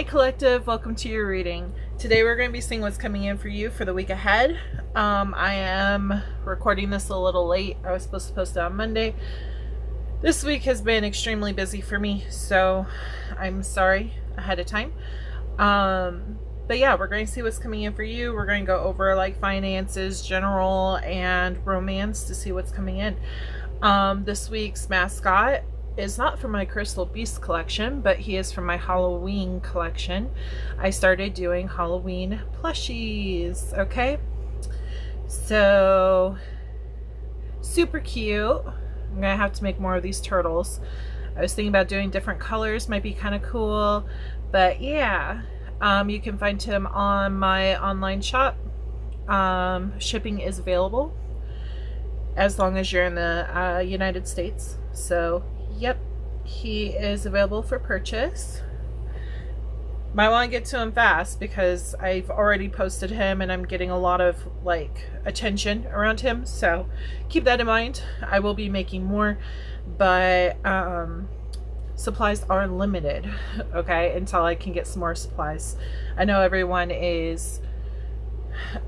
Hi collective, welcome to your reading. Today we're going to be seeing what's coming in for you for the week ahead. I am recording this a little late. I was supposed to post it on Monday. This week has been extremely busy for me, so I'm sorry ahead of time. But yeah, we're going to see what's coming in for you. We're going to go over like finances, general, and romance to see what's coming in. This week's mascot is not from my Crystal Beast collection, but he is from my Halloween collection. I started doing Halloween plushies, okay? So, super cute. I'm gonna have to make more of these turtles. I was thinking about doing different colors, might be kind of cool, but yeah. You can find him on my online shop. Shipping is available as long as you're in the United States. So yep, he is available for purchase. Might want to get to him fast because I've already posted him and I'm getting a lot of like attention around him, so keep that in mind. I will be making more, but supplies are limited, okay, until I can get some more supplies. I know everyone is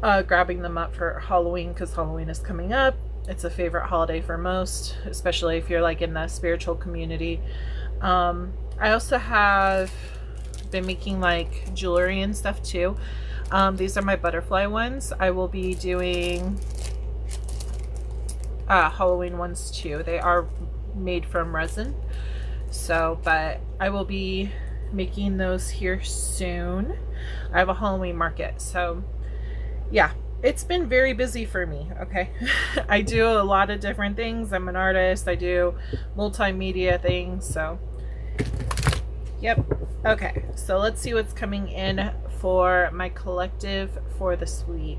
grabbing them up for Halloween because Halloween is coming up. It's a favorite holiday for most, especially if you're like in the spiritual community. I also have been making like jewelry and stuff too. These are my butterfly ones. I will be doing Halloween ones too. They are made from resin. So, but I will be making those here soon. I have a Halloween market. So yeah, it's been very busy for me, okay? I do a lot of different things. I'm an artist. I do multimedia things, so yep. Okay, so let's see what's coming in for my collective for this week.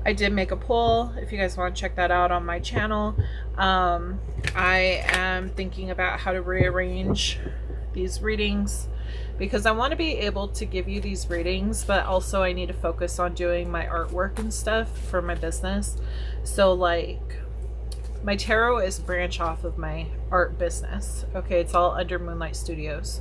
I did make a poll if you guys want to check that out on my channel. I am thinking about how to rearrange these readings because I want to be able to give you these readings, but also I need to focus on doing my artwork and stuff for my business. So like my tarot is a branch off of my art business. Okay, it's all under Moonlight Studios.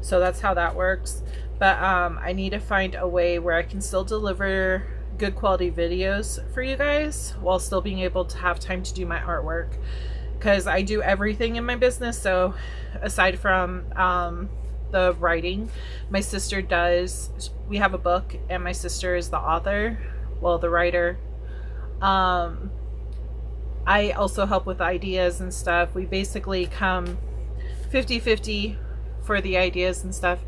So that's how that works. But I need to find a way where I can still deliver good quality videos for you guys while still being able to have time to do my artwork, because I do everything in my business. So aside from the writing, my sister does, we have a book and my sister is the author, well, the writer. I also help with ideas and stuff. We basically come 50-50 for the ideas and stuff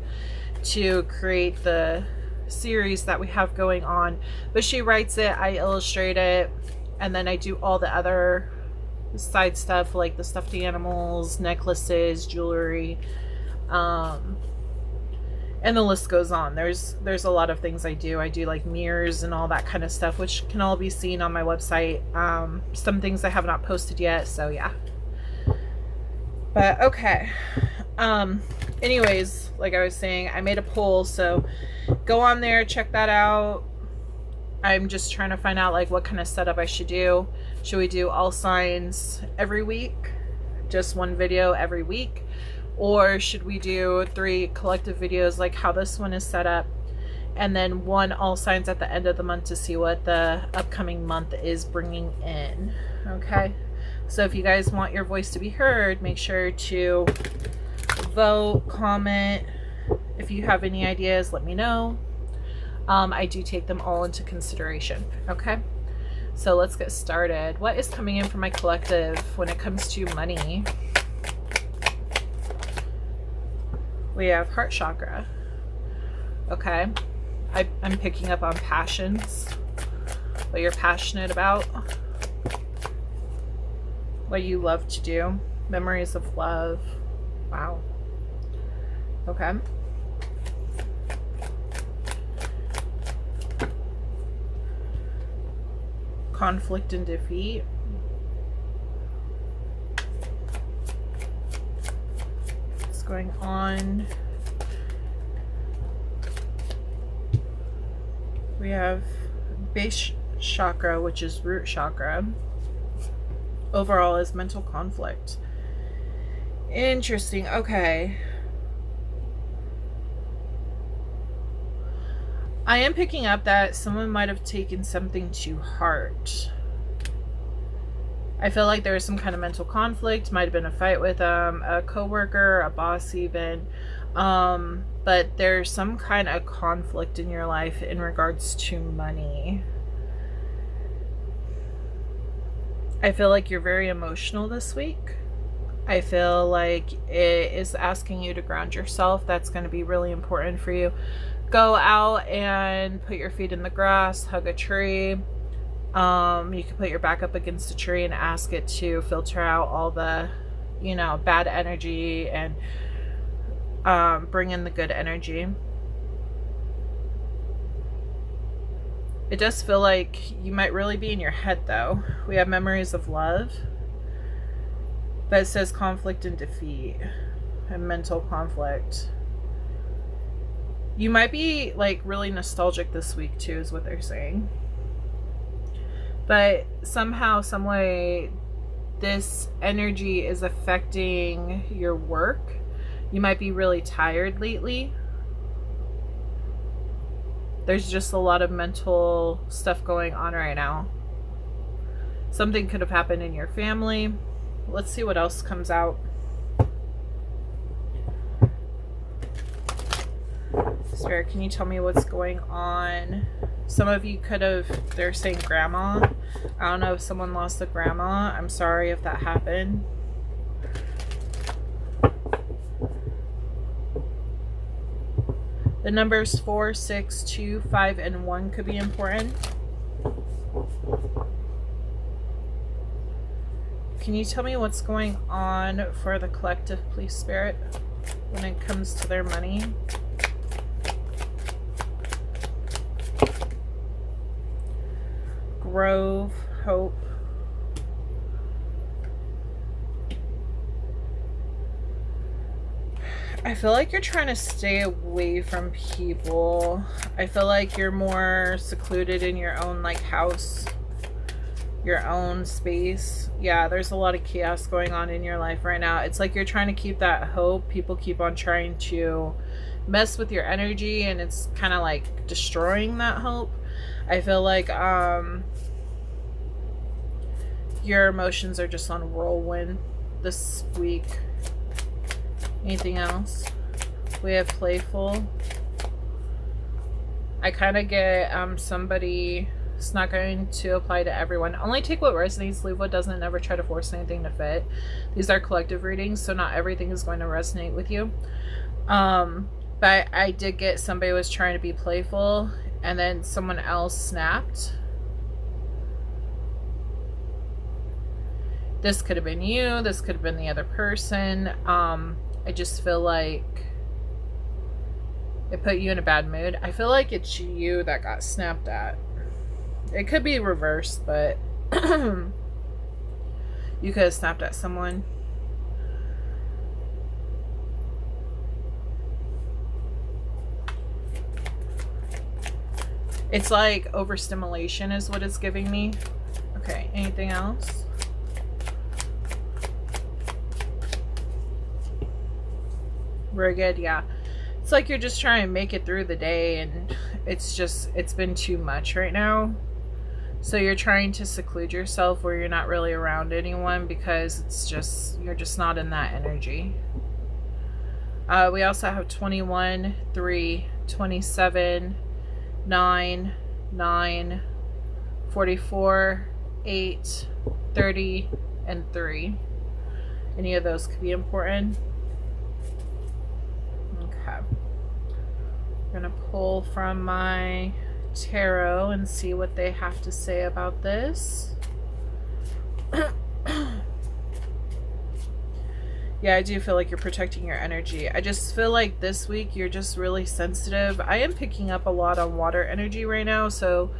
to create the series that we have going on. But she writes it, I illustrate it, and then I do all the other side stuff like the stuffed animals, necklaces, jewelry, and the list goes on. There's a lot of things I do. I do like mirrors and all that kind of stuff, which can all be seen on my website. Some things I have not posted yet, so yeah. But okay. Anyways, like I was saying, I made a poll, so go on there, check that out. I'm just trying to find out like what kind of setup I should do. Should we do all signs every week? Just one video every week? Or should we do 3 collective videos like how this one is set up, and then 1 all signs at the end of the month to see what the upcoming month is bringing in? Okay, so if you guys want your voice to be heard, make sure to vote, comment. If you have any ideas, let me know. I do take them all into consideration. Okay, so let's get started. What is coming in for my collective when it comes to money? We have heart chakra. Okay, I'm picking up on passions, what you're passionate about, what you love to do, memories of love. Wow. Okay. Conflict and defeat. What's going on? We have base chakra, which is root chakra. Overall is mental conflict. Interesting. Okay. I am picking up that someone might have taken something to heart. I feel like there was some kind of mental conflict. Might have been a fight with a coworker, a boss even. But there's some kind of conflict in your life in regards to money. I feel like you're very emotional this week. I feel like it is asking you to ground yourself. That's going to be really important for you. Go out and put your feet in the grass, hug a tree. You can put your back up against a tree and ask it to filter out all the, bad energy and bring in the good energy. It does feel like you might really be in your head, though. We have memories of love, but it says conflict and defeat and mental conflict. You might be like really nostalgic this week too, is what they're saying. But somehow, some way, this energy is affecting your work. You might be really tired lately. There's just a lot of mental stuff going on right now. Something could have happened in your family. Let's see what else comes out. Spirit, can you tell me what's going on? Some of you could have, they're saying grandma. I don't know if someone lost a grandma. I'm sorry if that happened. The numbers 4, 6, 2, 5, and 1 could be important. Can you tell me what's going on for the collective, please, Spirit, when it comes to their money? Grove, hope. I feel like you're trying to stay away from people. I feel like you're more secluded in your own house, your own space. Yeah, there's a lot of chaos going on in your life right now. It's like you're trying to keep that hope. People keep on trying to mess with your energy, and it's kind of like destroying that hope. I feel like your emotions are just on whirlwind this week. Anything else? We have playful. I kind of get somebody. It's not going to apply to everyone. Only take what resonates, leave what doesn't, never try to force anything to fit. These are collective readings, so not everything is going to resonate with you. But I did get somebody was trying to be playful, and then someone else snapped. This could have been you. This could have been the other person. I just feel like it put you in a bad mood. I feel like it's you that got snapped at. It could be reversed, but you could have snapped at someone. It's like overstimulation is what it's giving me. Okay, anything else? Very good, yeah. It's like you're just trying to make it through the day, and it's been too much right now. So you're trying to seclude yourself where you're not really around anyone because you're just not in that energy. We also have 21, 3, 27, 9, 9, 44, 8, 30, and 3. Any of those could be important. Okay. I'm going to pull from my tarot and see what they have to say about this. Yeah, I do feel like you're protecting your energy. I just feel like this week you're just really sensitive. I am picking up a lot on water energy right now, so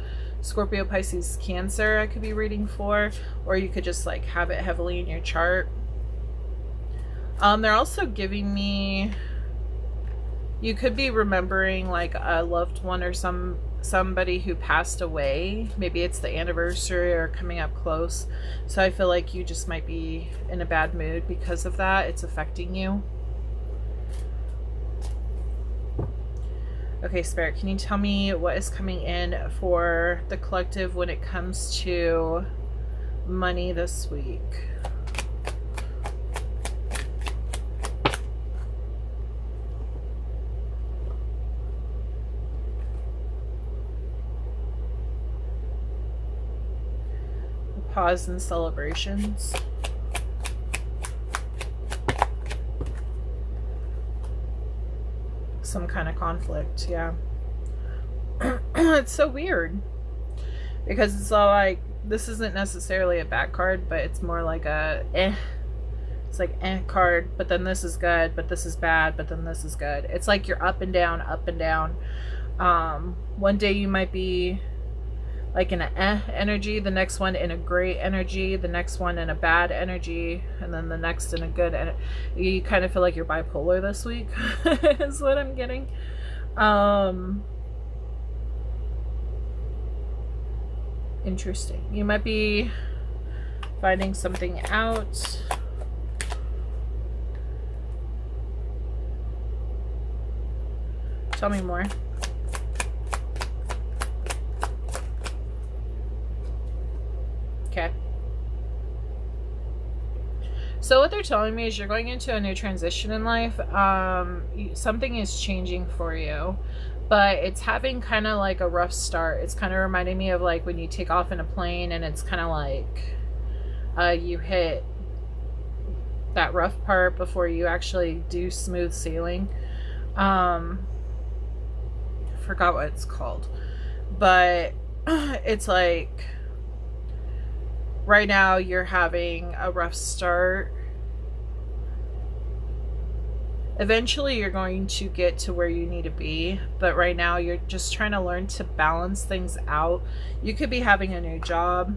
Scorpio, Pisces, Cancer I could be reading for, or you could just have it heavily in your chart. They're also giving me, you could be remembering a loved one or somebody who passed away. Maybe it's the anniversary or coming up close. So I feel like you just might be in a bad mood because of that. It's affecting you. Okay, Spirit, can you tell me what is coming in for the collective when it comes to money this week? Pause and celebrations. Some kind of conflict, yeah. It's so weird because it's all like, this isn't necessarily a bad card, but it's more like a it's like card, but then this is good, but this is bad, but then this is good. It's like you're up and down, up and down. One day you might be like in a energy, the next one in a great energy, the next one in a bad energy, and then the next in a good energy. You kind of feel like you're bipolar this week is what I'm getting. Interesting. You might be finding something out. Tell me more. Okay. So what they're telling me is you're going into a new transition in life. Something is changing for you, but it's having kind of like a rough start. It's kind of reminding me of like when you take off in a plane and it's kind of like you hit that rough part before you actually do smooth sailing. Forgot what it's called, but it's like right now you're having a rough start. Eventually you're going to get to where you need to be, but right now you're just trying to learn to balance things out. You could be having a new job.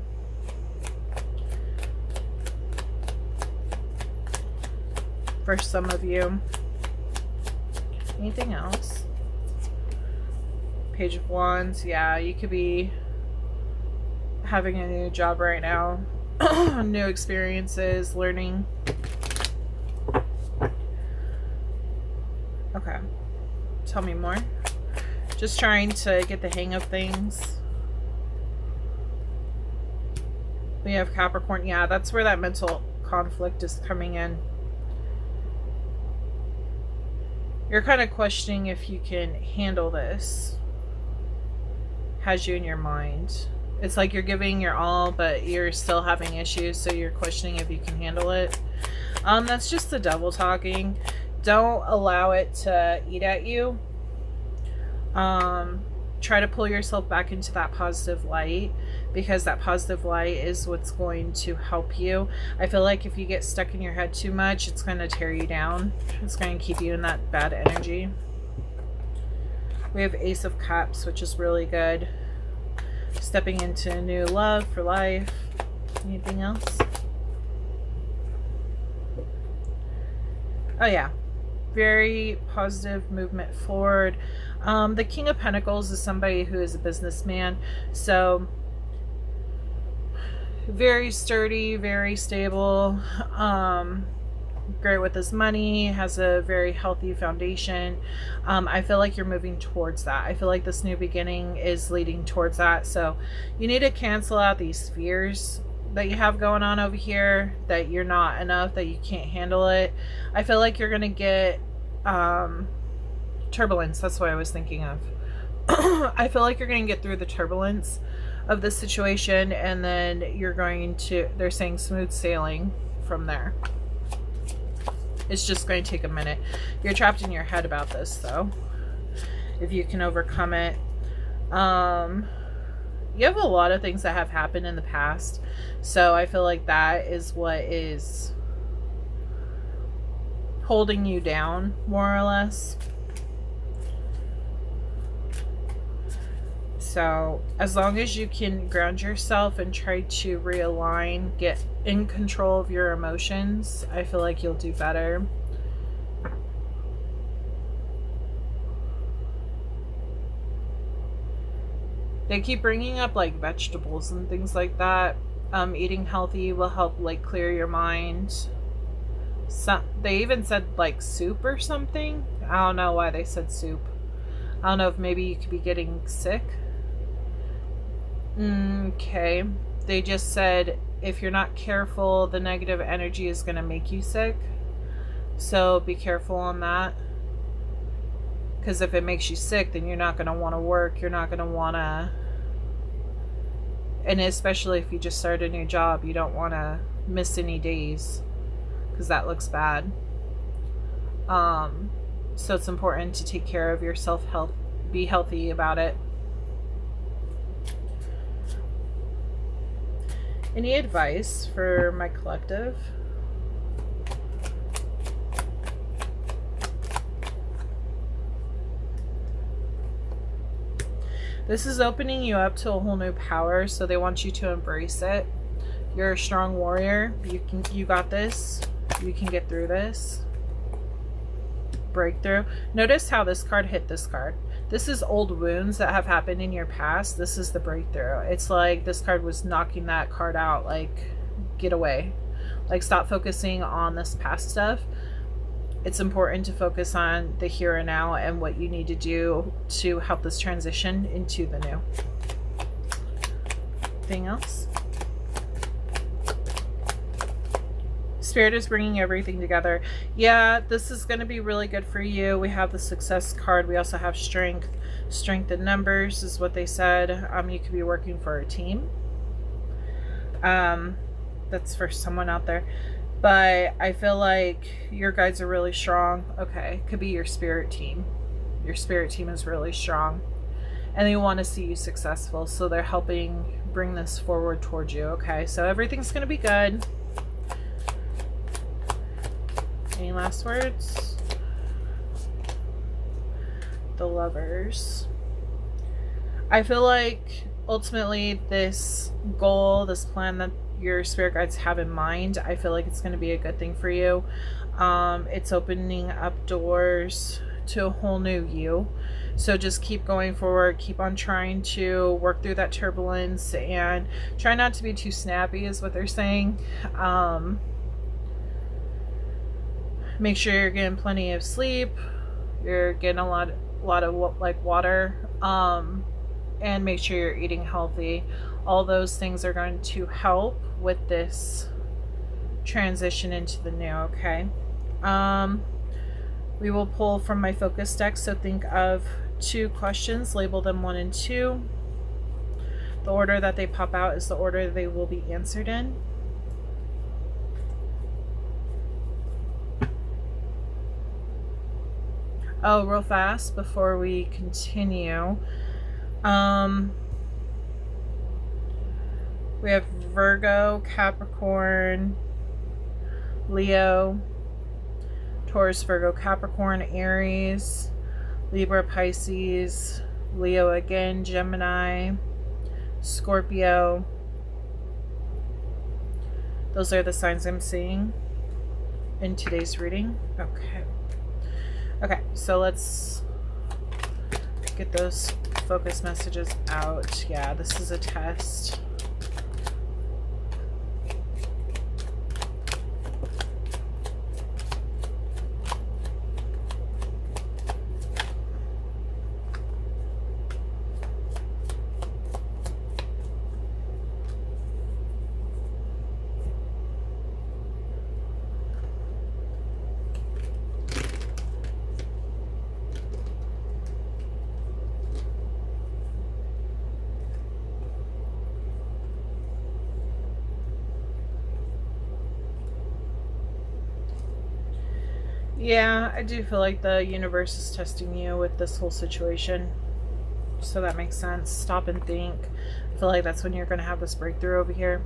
For some of you. Anything else? Page of Wands. Yeah, you could be having a new job right now. New experiences, learning. Okay. Tell me more. Just trying to get the hang of things. We have Capricorn. Yeah, that's where that mental conflict is coming in. You're kind of questioning if you can handle this. Has you in your mind. It's like you're giving your all, but you're still having issues, so you're questioning if you can handle it. That's just the devil talking. Don't allow it to eat at you. Try to pull yourself back into that positive light, because that positive light is what's going to help you. I feel like if you get stuck in your head too much, it's going to tear you down. It's going to keep you in that bad energy. We have Ace of Cups, which is really good. Stepping into new love for life. Anything else? Oh yeah. Very positive movement forward. The King of Pentacles is somebody who is a businessman. So very sturdy, very stable. Great with his money, has a very healthy foundation. I feel like you're moving towards that. I feel like this new beginning is leading towards that. So you need to cancel out these fears that you have going on over here, that you're not enough, that you can't handle it. I feel like you're going to get turbulence. That's what I was thinking of. I feel like you're going to get through the turbulence of this situation, and then you're going to, they're saying smooth sailing from there. It's just going to take a minute. You're trapped in your head about this, though. If you can overcome it. You have a lot of things that have happened in the past. So I feel like that is what is holding you down, more or less. So as long as you can ground yourself and try to realign, get in control of your emotions, I feel like you'll do better. They keep bringing up like vegetables and things like that. Eating healthy will help like clear your mind. They even said like soup or something. I don't know why they said soup. I don't know if maybe you could be getting sick. Okay. They just said if you're not careful, the negative energy is going to make you sick. So be careful on that. Because if it makes you sick, then you're not going to want to work. You're not going to want to... And especially if you just start a new job, you don't want to miss any days. Because that looks bad. So it's important to take care of your self-health. Be healthy about it. Any advice for my collective? This is opening you up to a whole new power, so they want you to embrace it. You're a strong warrior. You got this. You can get through this. Breakthrough. Notice how this card hit this card. This is old wounds that have happened in your past. This is the breakthrough. It's like this card was knocking that card out, like, get away. Like, stop focusing on this past stuff. It's important to focus on the here and now and what you need to do to help this transition into the new. Anything else? Spirit is bringing everything together. Yeah, this is going to be really good for you. We have the success card. We also have strength. Strength in numbers is what they said. You could be working for a team. That's for someone out there. But I feel like your guides are really strong. Okay, could be your spirit team. Your spirit team is really strong. And they want to see you successful. So they're helping bring this forward towards you. Okay, so everything's going to be good. Any last words? The Lovers. I feel like ultimately this goal, this plan that your spirit guides have in mind, I feel like it's going to be a good thing for you. It's opening up doors to a whole new you. So just keep going forward, keep on trying to work through that turbulence and try not to be too snappy is what they're saying. Make sure you're getting plenty of sleep, you're getting a lot of like water, and make sure you're eating healthy. All those things are going to help with this transition into the new. Okay, we will pull from my focus deck, so think of 2 questions, label them 1 and 2. The order that they pop out is the order they will be answered in. Oh, real fast before we continue, we have Virgo, Capricorn, Leo, Taurus, Virgo, Capricorn, Aries, Libra, Pisces, Leo again, Gemini, Scorpio. Those are the signs I'm seeing in today's reading. Okay, so let's get those focus messages out. Yeah, this is a test. Yeah, I do feel like the universe is testing you with this whole situation. So that makes sense. Stop and think. I feel like that's when you're going to have this breakthrough over here.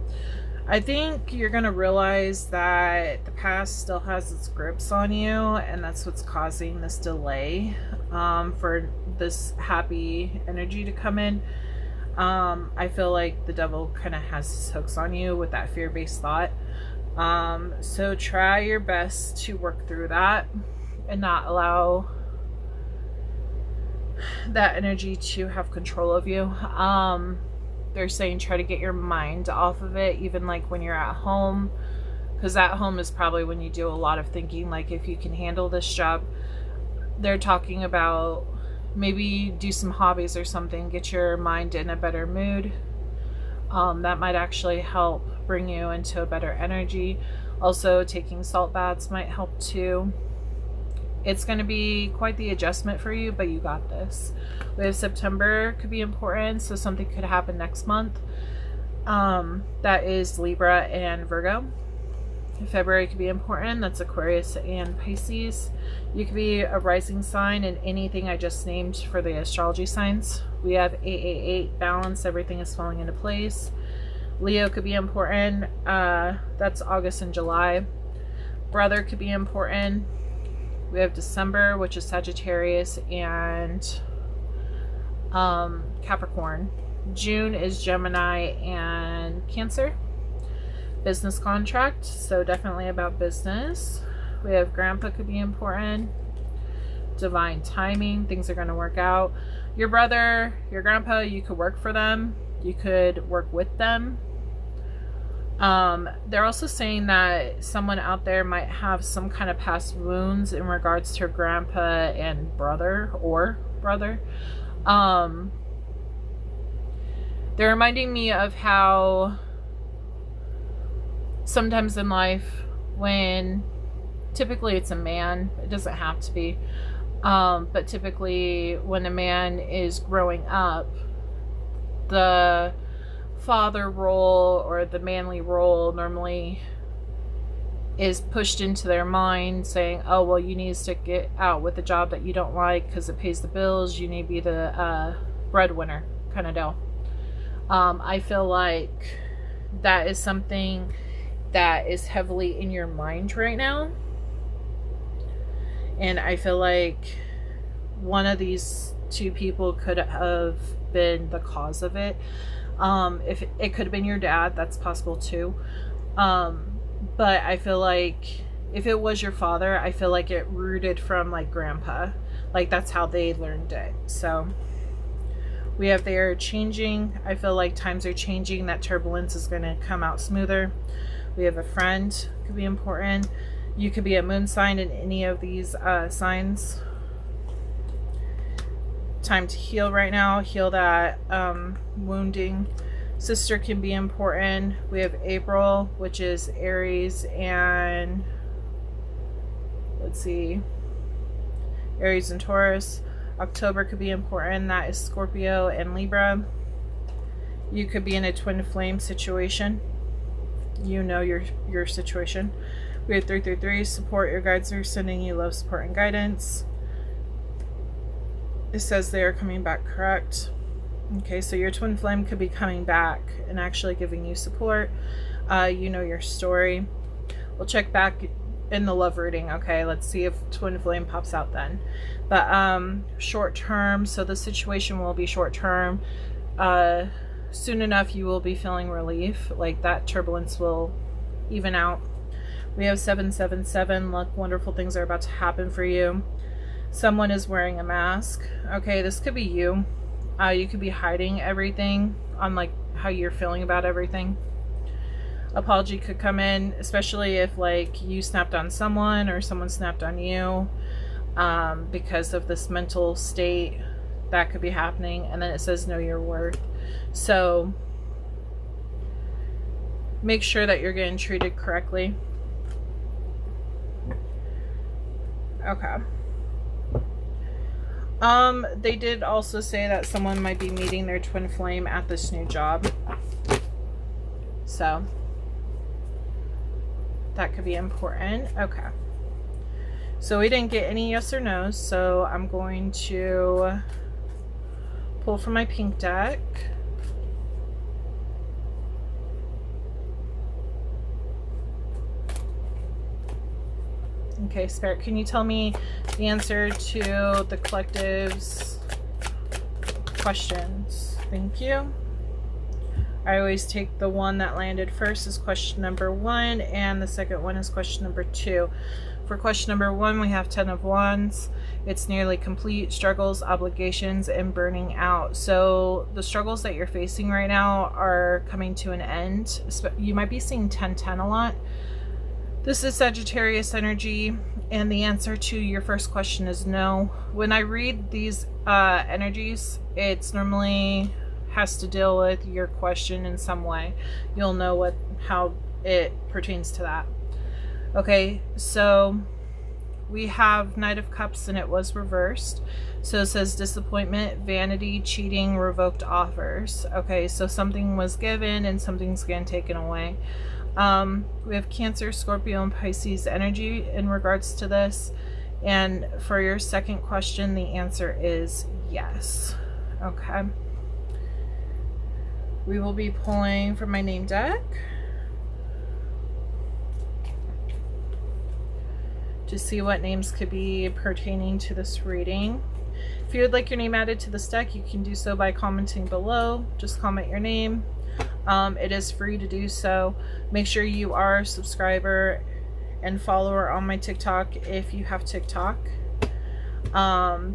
I think you're going to realize that the past still has its grips on you, and that's what's causing this delay for this happy energy to come in. I feel like the devil kind of has his hooks on you with that fear-based thought. So try your best to work through that and not allow that energy to have control of you. They're saying try to get your mind off of it, even like when you're at home, because at home is probably when you do a lot of thinking. Like if you can handle this job, they're talking about maybe do some hobbies or something, get your mind in a better mood. That might actually help bring you into a better energy. Also, taking salt baths might help too. It's going to be quite the adjustment for you, but you got this. We have September could be important, so something could happen next month. That is Libra and Virgo. February could be important. That's Aquarius and Pisces. You could be a rising sign in anything I just named for the astrology signs. We have 888 balance. Everything is falling into place. Leo could be important. That's August and July. Brother could be important. We have December, which is Sagittarius and Capricorn. June is Gemini and Cancer. Business contract, so definitely about business. We have grandpa could be important. Divine timing, things are going to work out. Your brother, your grandpa, you could work for them. You could work with them. They're also saying that someone out there might have some kind of past wounds in regards to grandpa and brother or brother. They're reminding me of how sometimes in life when typically it's a man, it doesn't have to be, but typically when a man is growing up, the father role or the manly role normally is pushed into their mind, saying, oh well, you need to stick it out with the job that you don't like because it pays the bills, you need to be the breadwinner kind of deal. I feel like that is something that is heavily in your mind right now, and I feel like one of these two people could have been the cause of it. If it could have been your dad, that's possible too. But I feel like if it was your father, I feel like it rooted from like grandpa, like that's how they learned it. So we have they're changing. I feel like times are changing. That turbulence is going to come out smoother. We have a friend, could be important. You could be a moon sign in any of these signs. Time to heal right now. Heal that wounding. Sister can be important. We have April, which is Aries and let's see, Aries and Taurus. October could be important. That is Scorpio and Libra. You could be in a twin flame situation. You know your situation. We have 333. Support. Your guides are sending you love, support, and guidance. It says they are coming back, correct? Okay, so your twin flame could be coming back and actually giving you support. You know your story. We'll check back in the love reading. Okay, let's see if twin flame pops out then. But short term, so the situation will be short term. Soon enough you will be feeling relief, like that turbulence will even out. We have 777. Luck, wonderful things are about to happen for you. Someone is wearing a mask. Okay, this could be you. You could be hiding everything on like how you're feeling about everything. Apology could come in, especially if like you snapped on someone or someone snapped on you, because of this mental state that could be happening. And then it says know your worth. So make sure that you're getting treated correctly. Okay. They did also say that someone might be meeting their twin flame at this new job. So that could be important. Okay. So we didn't get any yes or no's, so I'm going to pull from my pink deck. Okay, Spirit, can you tell me the answer to the collective's questions? Thank you. I always take the one that landed first as question number 1, and the second one is question number 2. For question number 1, we have 10 of Wands. It's nearly complete, struggles, obligations, and burning out. So the struggles that you're facing right now are coming to an end. You might be seeing 10-10 a lot. This is Sagittarius energy, and the answer to your first question is no. When I read these energies, it's normally has to deal with your question in some way. You'll know how it pertains to that. Okay, so we have Knight of Cups, and it was reversed. So it says disappointment, vanity, cheating, revoked offers. Okay, so something was given and something's getting taken away. We have Cancer, Scorpio, and Pisces energy in regards to this. And for your second question, the answer is yes. Okay. We will be pulling from my name deck to see what names could be pertaining to this reading. If you would like your name added to this deck, you can do so by commenting below. Just comment your name. It is free to do so. Make sure you are a subscriber and follower on my TikTok if you have TikTok.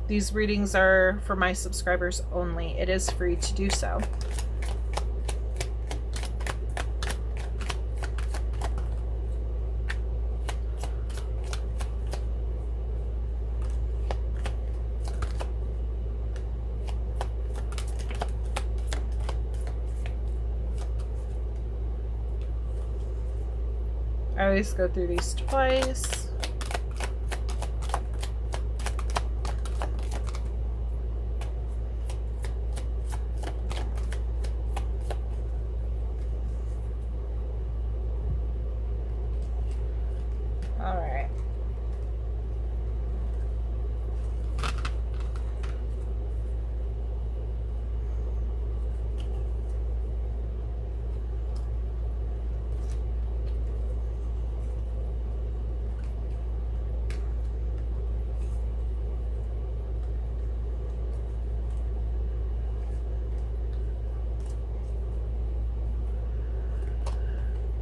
These readings are for my subscribers only. It is free to do so. I always go through these twice. All right.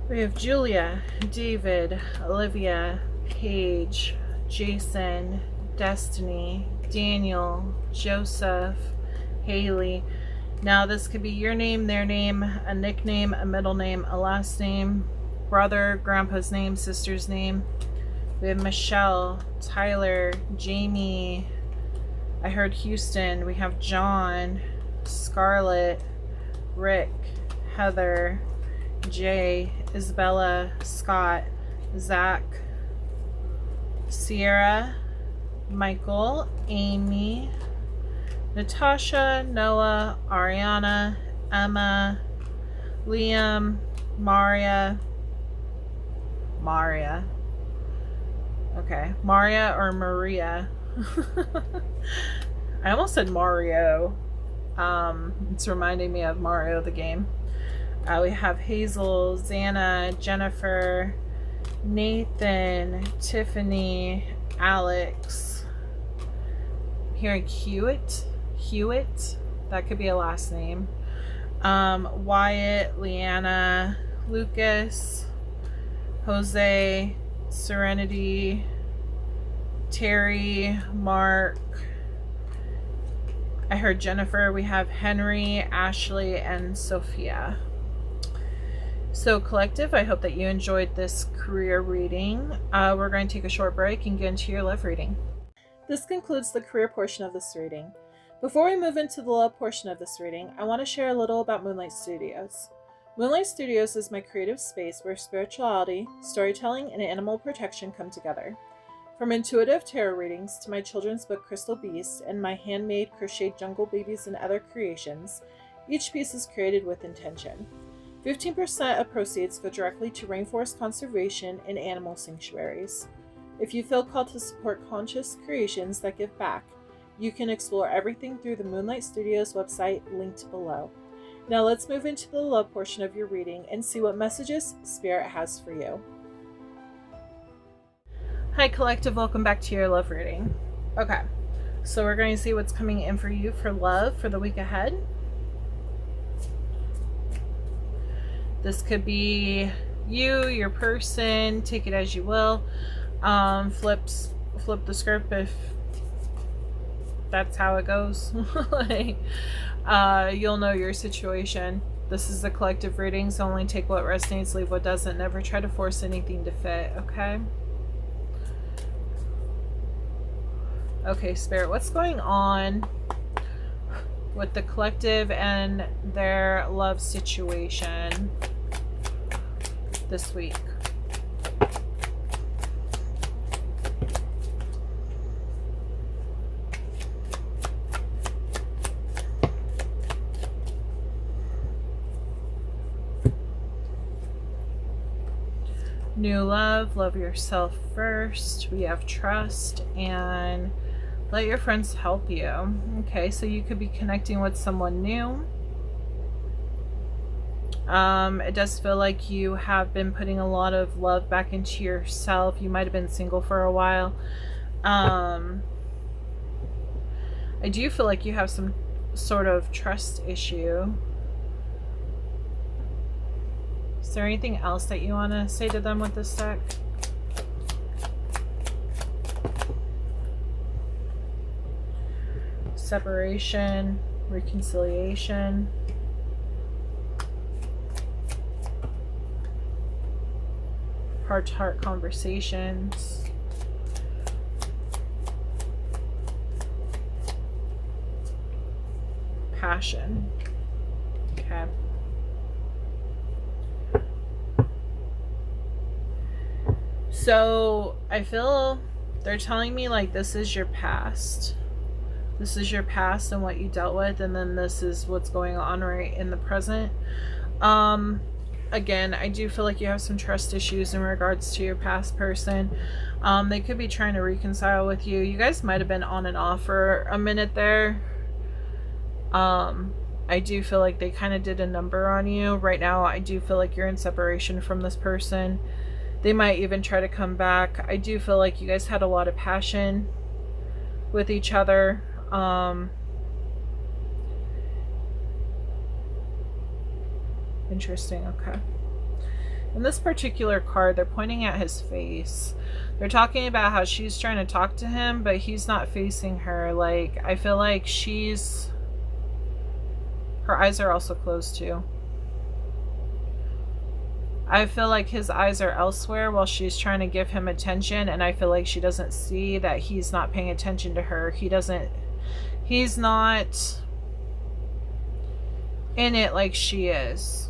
We have Julia, David, Olivia, Paige, Jason, Destiny, Daniel, Joseph, Haley. Now this could be your name, their name, a nickname, a middle name, a last name, brother, grandpa's name, sister's name. We have Michelle, Tyler, Jamie. I heard Houston. We have John, Scarlett, Rick, Heather, Jay, Isabella, Scott, Zach, Sierra, Michael, Amy, Natasha, Noah, Ariana, Emma, Liam, Maria. Okay, Maria or Maria. I almost said Mario. It's reminding me of Mario the game. We have Hazel, Xana, Jennifer, Nathan, Tiffany, Alex. Hearing Hewitt, that could be a last name. Wyatt, Leanna, Lucas, Jose, Serenity, Terry, Mark. I heard Jennifer. We have Henry, Ashley, and Sophia. So collective, I hope that you enjoyed this career reading. We're going to take a short break and get into your love reading. This concludes the career portion of this reading. Before we move into the love portion of this reading, I want to share a little about Moonlight Studios. Moonlight Studios is my creative space where spirituality, storytelling, and animal protection come together. From intuitive tarot readings to my children's book Crystal Beast and my handmade crocheted jungle babies and other creations, each piece is created with intention. 15% of proceeds go directly to rainforest conservation and animal sanctuaries. If you feel called to support conscious creations that give back, you can explore everything through the Moonlight Studios website linked below. Now let's move into the love portion of your reading and see what messages Spirit has for you. Hi Collective, welcome back to your love reading. Okay, so we're going to see what's coming in for you for love for the week ahead. This could be you, your person, take it as you will. Flip the script if that's how it goes. Like, you'll know your situation. This is a collective reading, so only take what resonates, leave what doesn't. Never try to force anything to fit, okay? Okay, Spirit, what's going on with the collective and their love situation this week? New love, love yourself first. We have trust and let your friends help you. Okay, so you could be connecting with someone new. It does feel like you have been putting a lot of love back into yourself. You might have been single for a while. I do feel like you have some sort of trust issue. Is there anything else that you want to say to them with this deck? Separation, reconciliation. Heart-to-heart conversations. Passion. Okay. So I feel they're telling me like this is your past. This is your past and what you dealt with, and then this is what's going on right in the present. Again, I do feel like you have some trust issues in regards to your past person. They could be trying to reconcile with you. You guys might have been on and off for a minute there. I do feel like they kind of did a number on you. Right now, I do feel like you're in separation from this person. They might even try to come back. I do feel like you guys had a lot of passion with each other. Interesting. Okay. In this particular card, they're pointing at his face. They're talking about how she's trying to talk to him, but he's not facing her. Like, I feel like her eyes are also closed too. I feel like his eyes are elsewhere while she's trying to give him attention, and I feel like she doesn't see that he's not paying attention to her. He's not in it like she is.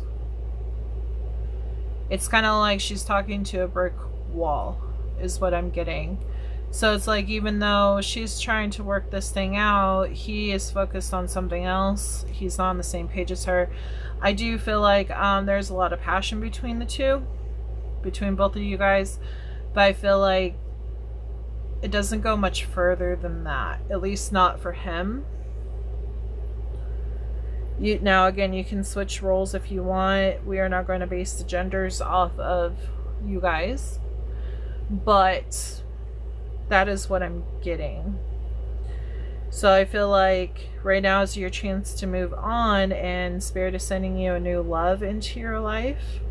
It's kind of like she's talking to a brick wall, is what I'm getting. So it's like, even though she's trying to work this thing out, he is focused on something else. He's not on the same page as her. I do feel like there's a lot of passion between the two, between both of you guys, but I feel like it doesn't go much further than that, at least not for him. Now, again, you can switch roles if you want. We are not going to base the genders off of you guys, but that is what I'm getting. So I feel like right now is your chance to move on, and Spirit is sending you a new love into your life.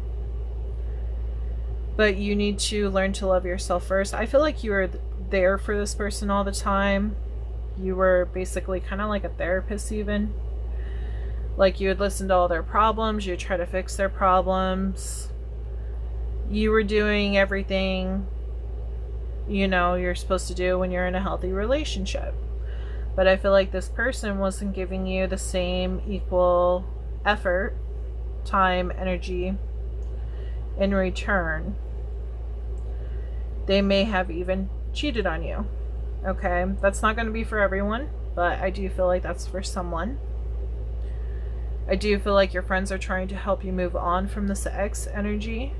But you need to learn to love yourself first. I feel like you were there for this person all the time. You were basically kind of like a therapist even. Like, you would listen to all their problems. You would try to fix their problems. You were doing everything, you know, you're supposed to do when you're in a healthy relationship. But I feel like this person wasn't giving you the same equal effort, time, energy in return. They may have even cheated on you. Okay, that's not going to be for everyone, but I do feel like that's for someone. I do feel like your friends are trying to help you move on from this ex energy.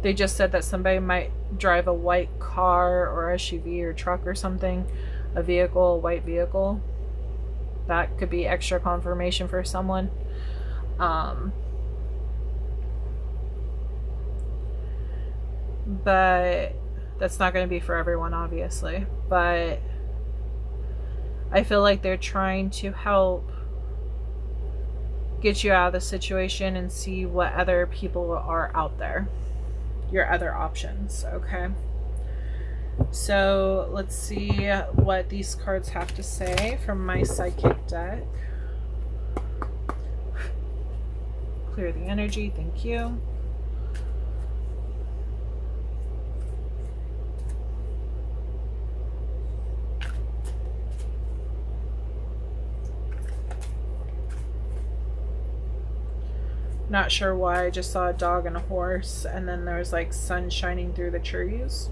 They just said that somebody might drive a white car or SUV or truck or something, a vehicle, a white vehicle. That could be extra confirmation for someone. But that's not going to be for everyone, obviously. But I feel like they're trying to help get you out of the situation and see what other people are out there, your other options. Okay, so let's see what these cards have to say from my psychic deck. Clear the energy, thank you. Not sure why I just saw a dog and a horse, and then there was like sun shining through the trees.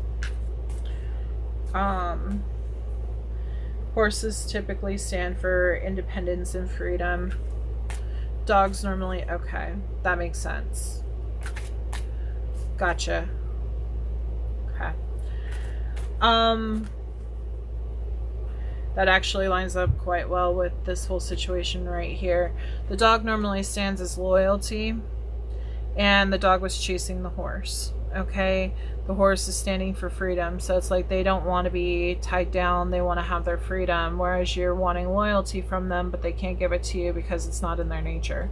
Horses typically stand for independence and freedom. Dogs normally, okay, that makes sense. Gotcha. Okay. That actually lines up quite well with this whole situation right here. The dog normally stands as loyalty, and the dog was chasing the horse. Okay, the horse is standing for freedom, so it's like they don't want to be tied down, they want to have their freedom, whereas you're wanting loyalty from them, but they can't give it to you because it's not in their nature.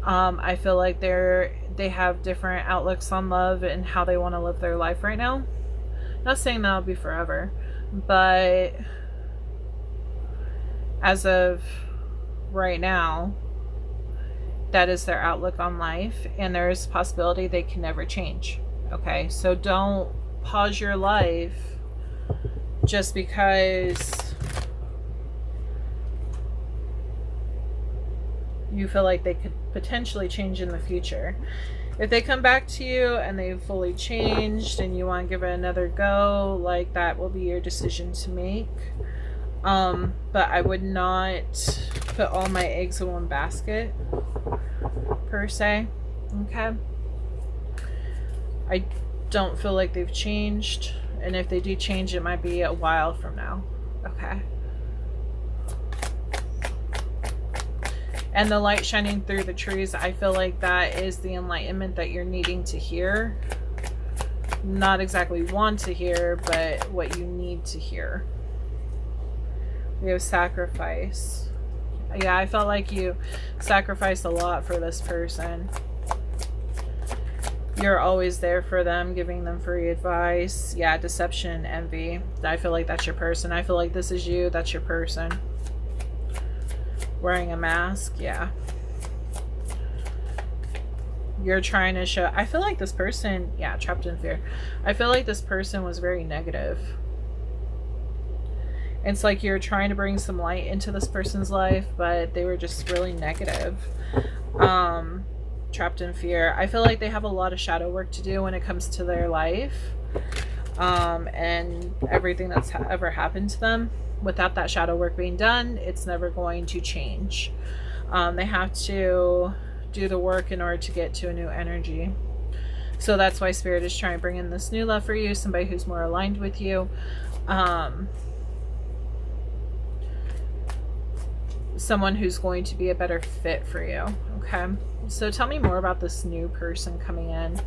I feel like they have different outlooks on love and how they want to live their life right now. Not saying that'll be forever, but as of right now, that is their outlook on life, and there is a possibility they can never change. Okay, so don't pause your life just because you feel like they could potentially change in the future. If they come back to you and they've fully changed and you want to give it another go, like, that will be your decision to make. But I would not put all my eggs in one basket, per se. Okay? I don't feel like they've changed, and if they do change, it might be a while from now. Okay? And the light shining through the trees, I feel like that is the enlightenment that you're needing to hear. Not exactly want to hear, but what you need to hear. We have sacrifice. Yeah, I felt like you sacrificed a lot for this person. You're always there for them, giving them free advice. Yeah, deception, envy. I feel like that's your person. I feel like this is you, that's your person. Wearing a mask, yeah. You're trying to show... I feel like this person... Yeah, trapped in fear. I feel like this person was very negative. It's like you're trying to bring some light into this person's life, but they were just really negative. Trapped in fear. I feel like they have a lot of shadow work to do when it comes to their life. And everything that's ever happened to them. Without that shadow work being done, it's never going to change. They have to do the work in order to get to a new energy. So that's why Spirit is trying to bring in this new love for you, somebody who's more aligned with you. Someone who's going to be a better fit for you. Okay, so tell me more about this new person coming in.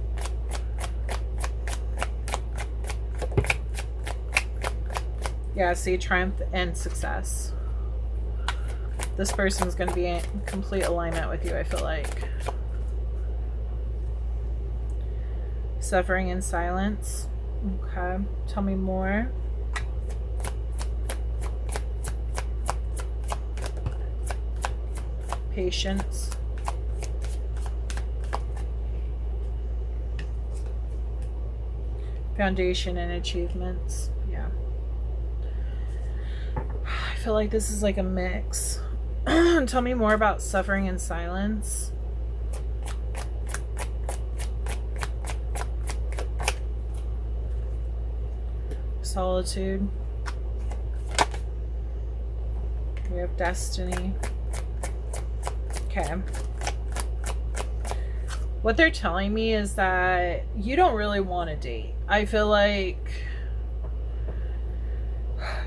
Yeah, see, triumph and success. This person's going to be in complete alignment with you, I feel like. Suffering in silence. Okay, tell me more. Patience. Foundation and achievements. Yeah. I feel like this is like a mix. Tell me more about suffering in silence. Solitude. We have destiny. Okay. What they're telling me is that you don't really want to date. I feel like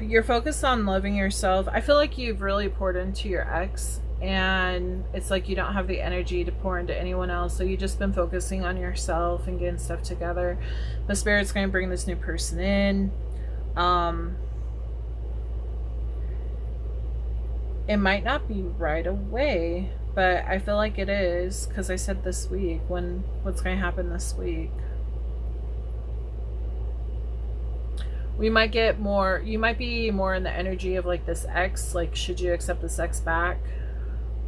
you're focused on loving yourself. I feel like you've really poured into your ex, and it's like you don't have the energy to pour into anyone else. So you've just been focusing on yourself and getting stuff together. The Spirit's going to bring this new person in. It might not be right away, but I feel like it is, because I said this week. What's going to happen this week? We might get more, you might be more in the energy of like this ex, like should you accept this ex back,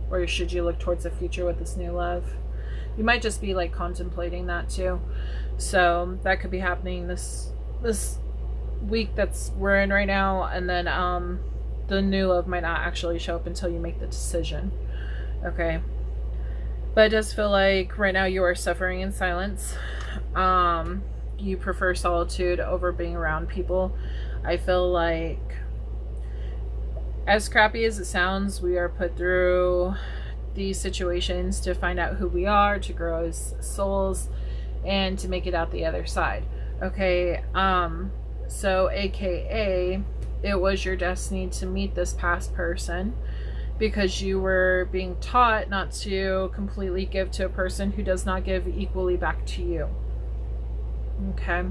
or should you look towards the future with this new love? You might just be like contemplating that too. So that could be happening this week that's we're in right now, and then the new love might not actually show up until you make the decision. Okay, but it does feel like right now you are suffering in silence. You prefer solitude over being around people. I feel like, as crappy as it sounds, we are put through these situations to find out who we are, to grow as souls, and to make it out the other side. Okay, so AKA, it was your destiny to meet this past person because you were being taught not to completely give to a person who does not give equally back to you. Okay,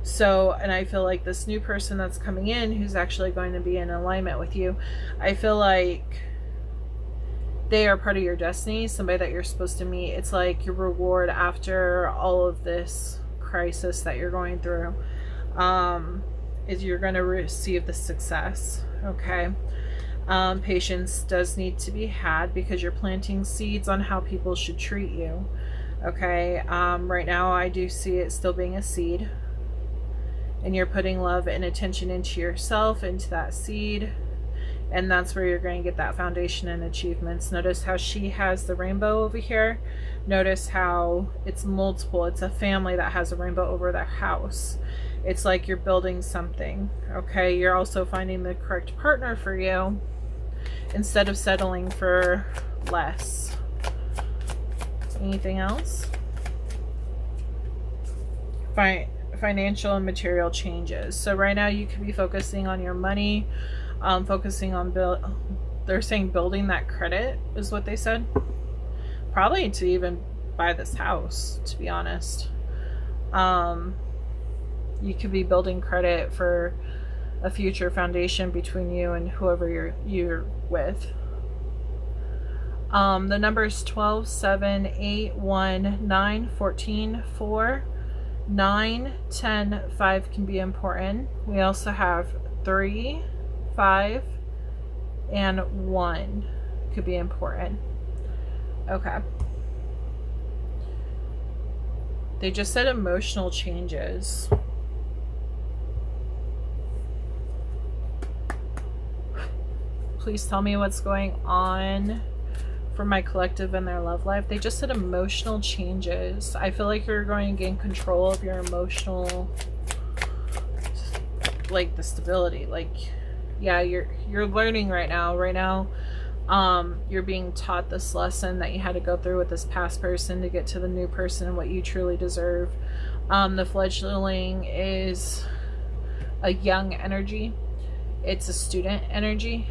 so, and I feel like this new person that's coming in, who's actually going to be in alignment with you, I feel like they are part of your destiny, somebody that you're supposed to meet. It's like your reward after all of this crisis that you're going through, is you're going to receive the success. Okay, patience does need to be had because you're planting seeds on how people should treat you. Okay, right now I do see it still being a seed, and you're putting love and attention into yourself, into that seed, and that's where you're going to get that foundation and achievements. Notice how she has the rainbow over here. Notice how it's multiple. It's a family that has a rainbow over their house. It's like you're building something. Okay, you're also finding the correct partner for you instead of settling for less. Anything else? Financial and material changes. So right now you could be focusing on your money, focusing on they're saying building that credit is what they said. Probably to even buy this house, to be honest. You could be building credit for a future foundation between you and whoever you're with. The numbers 12, 7, 8, 1, 9, 14, 4, 9, 10, 5 can be important. We also have 3, 5, and 1 could be important. Okay. They just said emotional changes. Please tell me what's going on for my collective and their love life. They just said emotional changes. I feel like you're going to gain control of your emotional, like the stability. Like, yeah, you're learning right now. Right now, you're being taught this lesson that you had to go through with this past person to get to the new person and what you truly deserve. The fledgling is a young energy. It's a student energy.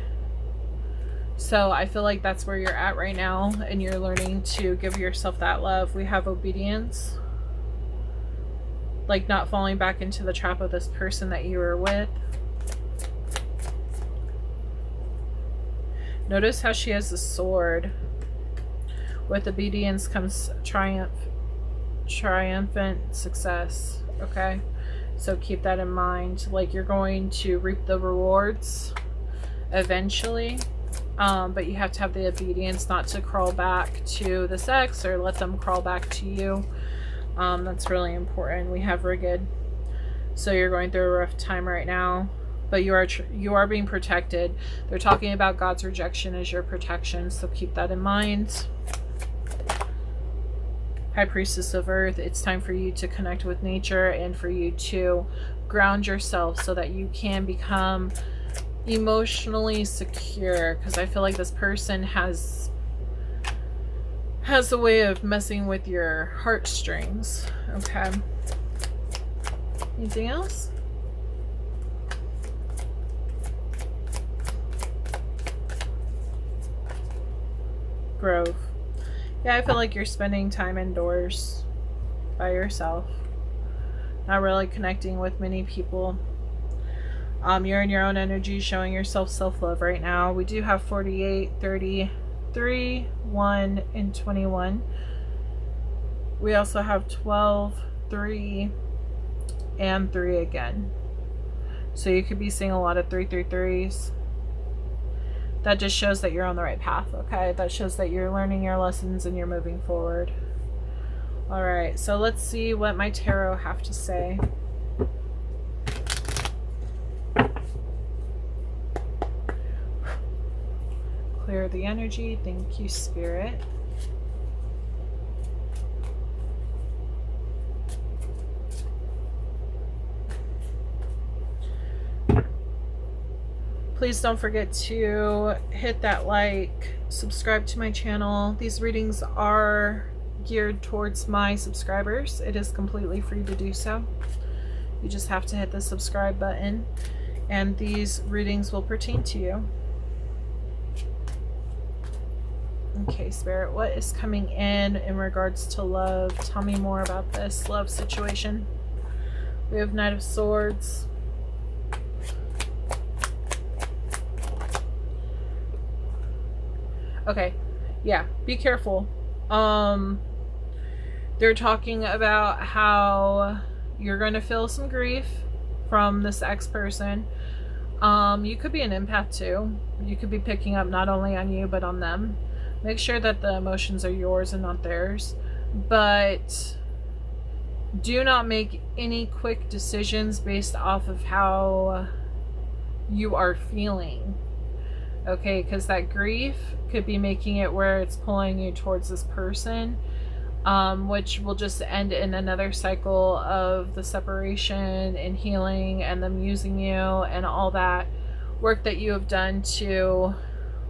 So I feel like that's where you're at right now, and you're learning to give yourself that love. We have obedience, like not falling back into the trap of this person that you were with. Notice how she has a sword. With obedience comes triumphant success. Okay, so keep that in mind. Like, you're going to reap the rewards eventually. But you have to have the obedience not to crawl back to the sex or let them crawl back to you. That's really important. We have rigid. So you're going through a rough time right now, but you are being protected. They're talking about God's rejection as your protection, so keep that in mind. High Priestess of Earth, it's time for you to connect with nature and for you to ground yourself so that you can become emotionally secure, because I feel like this person has a way of messing with your heartstrings. Okay, anything else? Grove. Yeah, I feel like you're spending time indoors by yourself, not really connecting with many people. You're in your own energy, showing yourself self-love right now. We do have 48, 33, 1, and 21. We also have 12, 3, and 3 again. So you could be seeing a lot of 333s. That just shows that you're on the right path, okay? That shows that you're learning your lessons and you're moving forward. All right, so let's see what my tarot have to say. Clear the energy. Thank you, Spirit. Please don't forget to hit that like, subscribe to my channel. These readings are geared towards my subscribers. It is completely free to do so. You just have to hit the subscribe button, and these readings will pertain to you. Okay, Spirit, what is coming in regards to love? Tell me more about this love situation. We have Knight of Swords. Okay, yeah, be careful. They're talking about how you're going to feel some grief from this ex-person. You could be an empath too. You could be picking up not only on you, but on them. Make sure that the emotions are yours and not theirs. But do not make any quick decisions based off of how you are feeling. Okay, because that grief could be making it where it's pulling you towards this person, which will just end in another cycle of the separation and healing and them using you, and all that work that you have done to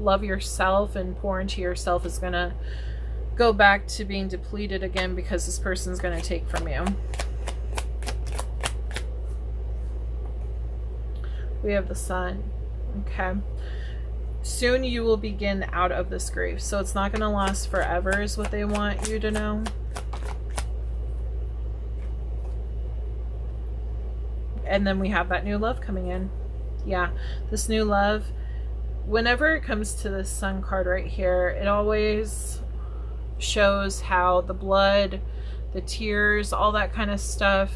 love yourself and pour into yourself is going to go back to being depleted again, because this person's going to take from you. We have the Sun. Okay. Soon you will begin out of this grief. So it's not going to last forever is what they want you to know. And then we have that new love coming in. Yeah, this new love. Whenever it comes to this Sun card right here, it always shows how the blood, the tears, all that kind of stuff.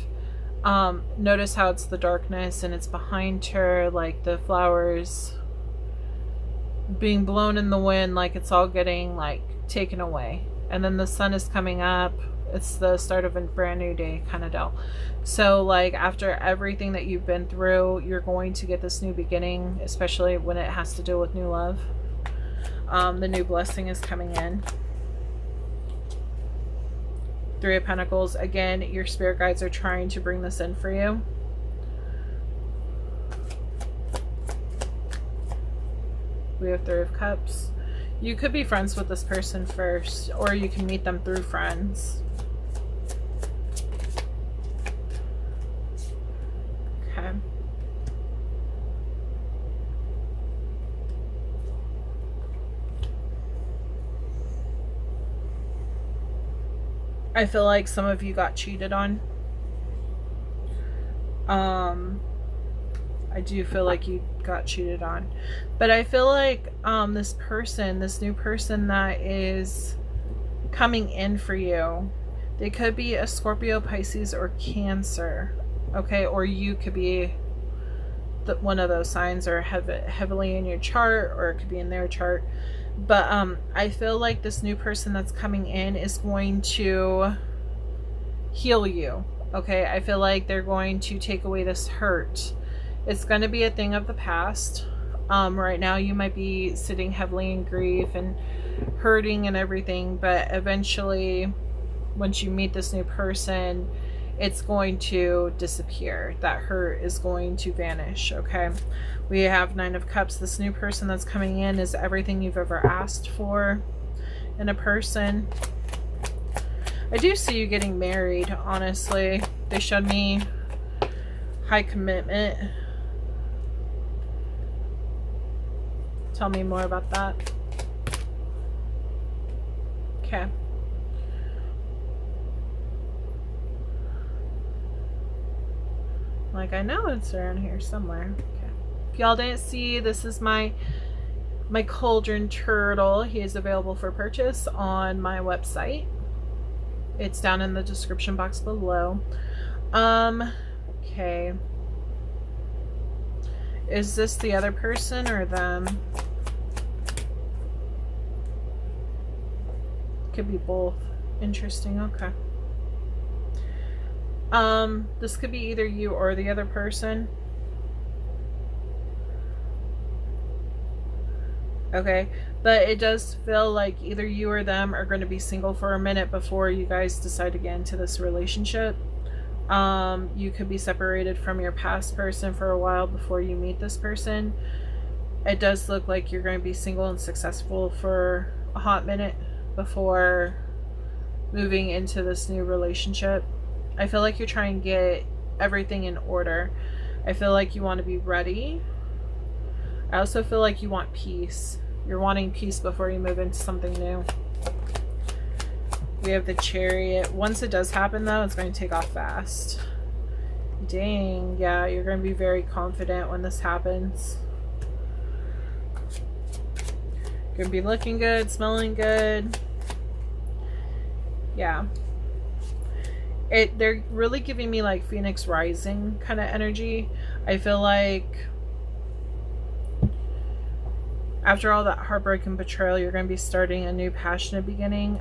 Notice how it's the darkness and it's behind her, like the flowers being blown in the wind, like it's all getting like taken away, and then the sun is coming up. It's the start of a brand new day kind of deal. So like after everything that you've been through, you're going to get this new beginning, especially when it has to do with new love. The new blessing is coming in. Three of Pentacles. Again, your spirit guides are trying to bring this in for you. We have Three of Cups. You could be friends with this person first, or you can meet them through friends. Okay. I feel like some of you got cheated on. I do feel like you got cheated on, but I feel like this person, this new person that is coming in for you, they could be a Scorpio, Pisces, or Cancer. Okay, or you could be one of those signs, or heavily in your chart, or it could be in their chart. But I feel like this new person that's coming in is going to heal you. Okay, I feel like they're going to take away this hurt. It's going to be a thing of the past. Right now you might be sitting heavily in grief and hurting and everything, but eventually once you meet this new person, it's going to disappear. That hurt is going to vanish. Okay, we have Nine of Cups. This new person that's coming in is everything you've ever asked for in a person. I do see you getting married, honestly. They showed me high commitment. Tell me more about that. Okay. Like, I know it's around here somewhere. Okay. If y'all didn't see, this is my cauldron turtle. He is available for purchase on my website. It's down in the description box below. Okay. Is this the other person or them? Could be both. Interesting. Okay. This could be either you or the other person. Okay, but it does feel like either you or them are going to be single for a minute before you guys decide to get into this relationship. You could be separated from your past person for a while before you meet this person. It does look like you're going to be single and successful for a hot minute before moving into this new relationship. I feel like you're trying to get everything in order. I feel like you want to be ready. I also feel like you want peace. You're wanting peace before you move into something new. We have the Chariot. Once it does happen, though, it's going to take off fast. Dang, yeah, you're going to be very confident when this happens. You're going to be looking good, smelling good. Yeah. They're really giving me like Phoenix Rising kind of energy. I feel like after all that heartbreak and betrayal, you're going to be starting a new passionate beginning.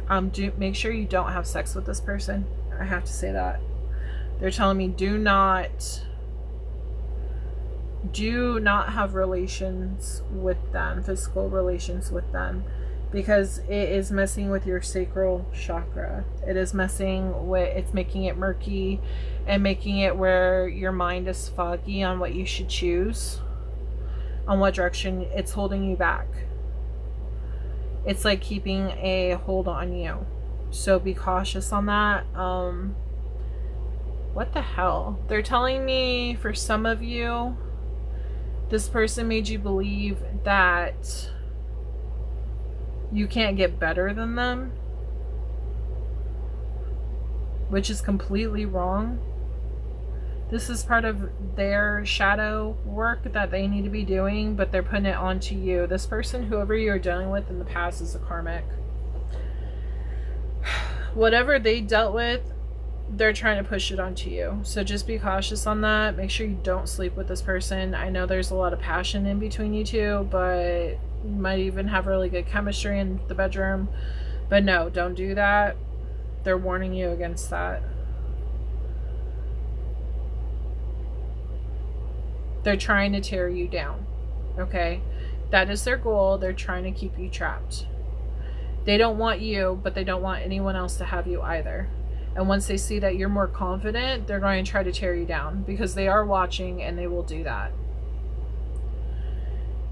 Make sure you don't have sex with this person. I have to say that. They're telling me do not have relations with them, physical relations with them, because it is messing with your sacral chakra. It is messing with, it's making it murky and making it where your mind is foggy on what you should choose, on what direction. It's holding you back. It's like keeping a hold on you. So be cautious on that. What the hell? They're telling me for some of you, this person made you believe that you can't get better than them, which is completely wrong. This is part of their shadow work that they need to be doing, but they're putting it onto you. This person, whoever you're dealing with in the past, is a karmic. Whatever they dealt with, they're trying to push it onto you. So just be cautious on that. Make sure you don't sleep with this person. I know there's a lot of passion in between you two, but you might even have really good chemistry in the bedroom. But no, don't do that. They're warning you against that. They're trying to tear you down. Okay? That is their goal. They're trying to keep you trapped. They don't want you, but they don't want anyone else to have you either. And once they see that you're more confident, they're going to try to tear you down, because they are watching and they will do that.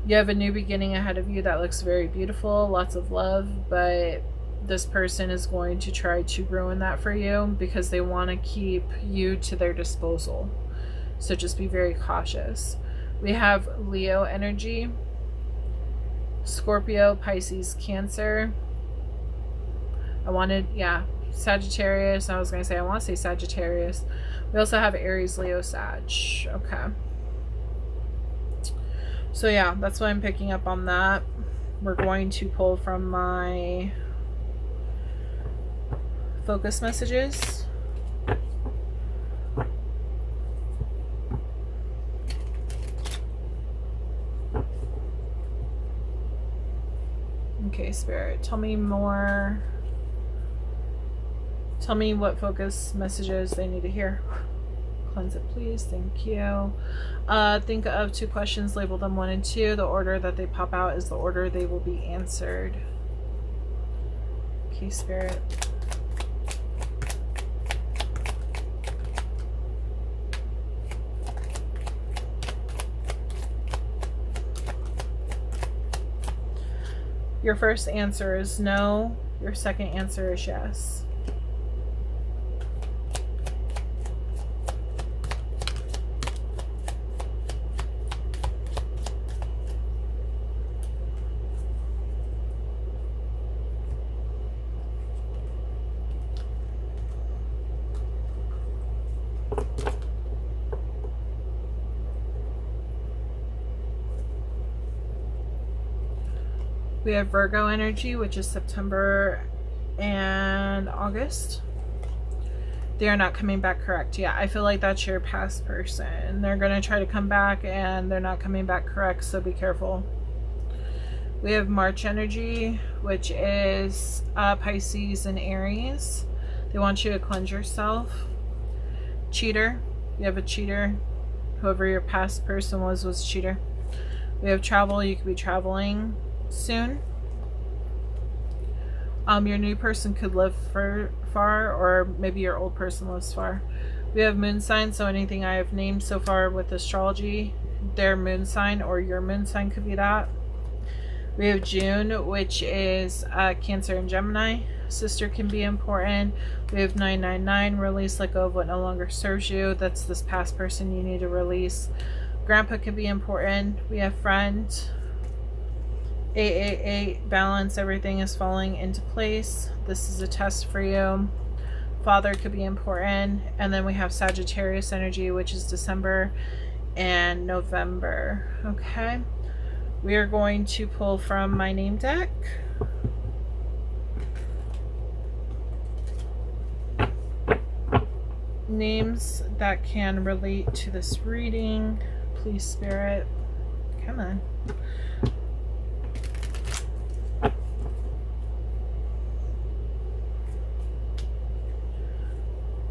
You have a new beginning ahead of you that looks very beautiful, lots of love, but this person is going to try to ruin that for you because they want to keep you to their disposal. So just be very cautious. We have Leo energy, Scorpio, Pisces, Cancer. Sagittarius. I was going to say, I want to say Sagittarius. We also have Aries, Leo, Sag. Okay. So yeah, that's what I'm picking up on that. We're going to pull from my focus messages. Okay, Spirit, tell me more. Tell me what focus messages they need to hear. Cleanse it, please. Thank you. Think of 2 questions, label them 1 and 2. The order that they pop out is the order they will be answered. Okay, Spirit. Your first answer is no. Your second answer is yes. We have Virgo energy, which is September and August. They are not coming back correct. Yeah, I feel like that's your past person. They're going to try to come back and they're not coming back correct, so be careful. We have March energy, which is Pisces and Aries. They want you to cleanse yourself. Cheater. You have a cheater. Whoever your past person was a cheater. We have travel. You could be traveling soon. Your new person could live far, or maybe your old person lives far. We have moon sign, so anything I have named so far with astrology, their moon sign or your moon sign could be that. We have June, which is Cancer and Gemini. Sister can be important. We have 999, release, let go of what no longer serves you. That's this past person you need to release. Grandpa could be important. We have friend. 888, balance, everything is falling into place. This is a test for you. Father could be important. And then we have Sagittarius energy, which is December and November. Okay. We are going to pull from my name deck. Names that can relate to this reading. Please, Spirit. Come on.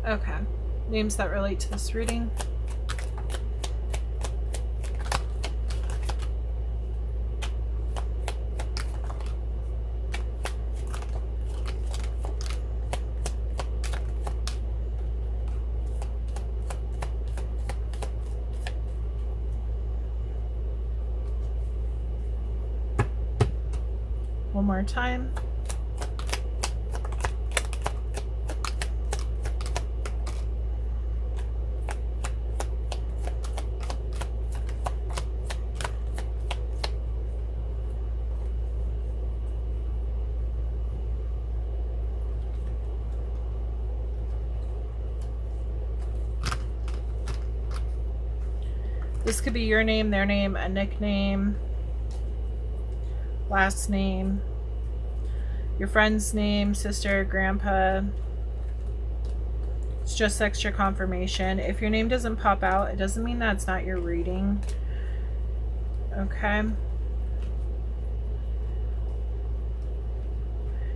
Okay. Names that relate to this reading. One more time. This could be your name, their name, a nickname, last name, your friend's name, sister, grandpa. It's just extra confirmation. If your name doesn't pop out, it doesn't mean that it's not your reading. Okay.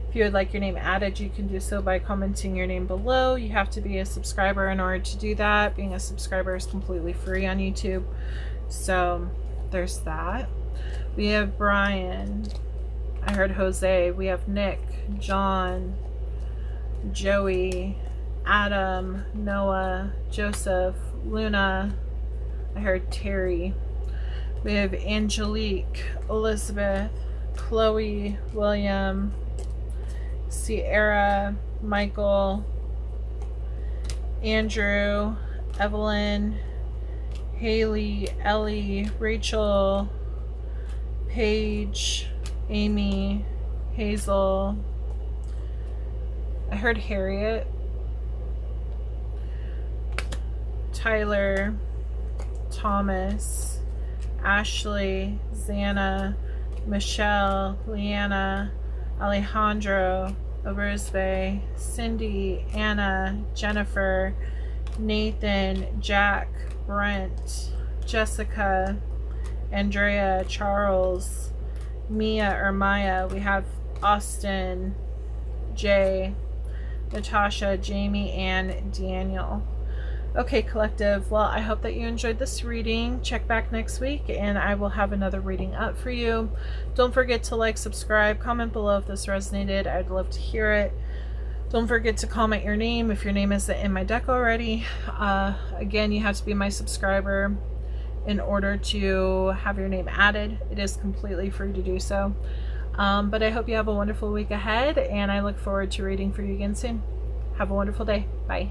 If you would like your name added, you can do so by commenting your name below. You have to be a subscriber in order to do that. Being a subscriber is completely free on YouTube. So there's that. We have Brian. I heard Jose. We have Nick, John, Joey, Adam, Noah, Joseph, Luna. I heard Terry. We have Angelique, Elizabeth, Chloe, William, Sierra, Michael, Andrew, Evelyn, Haley, Ellie, Rachel, Paige, Amy, Hazel. I heard Harriet, Tyler, Thomas, Ashley, Xana, Michelle, Leanna, Alejandro, Elizabeth, Cindy, Anna, Jennifer, Nathan, Jack, Brent, Jessica, Andrea, Charles, Mia or Maya. We have Austin, Jay, Natasha, Jamie, and Daniel. Okay, collective. Well, I hope that you enjoyed this reading. Check back next week and I will have another reading up for you. Don't forget to like, subscribe, comment below if this resonated. I'd love to hear it. Don't forget to comment your name if your name isn't in my deck already. Again, you have to be my subscriber in order to have your name added. It is completely free to do so. But I hope you have a wonderful week ahead and I look forward to reading for you again soon. Have a wonderful day. Bye.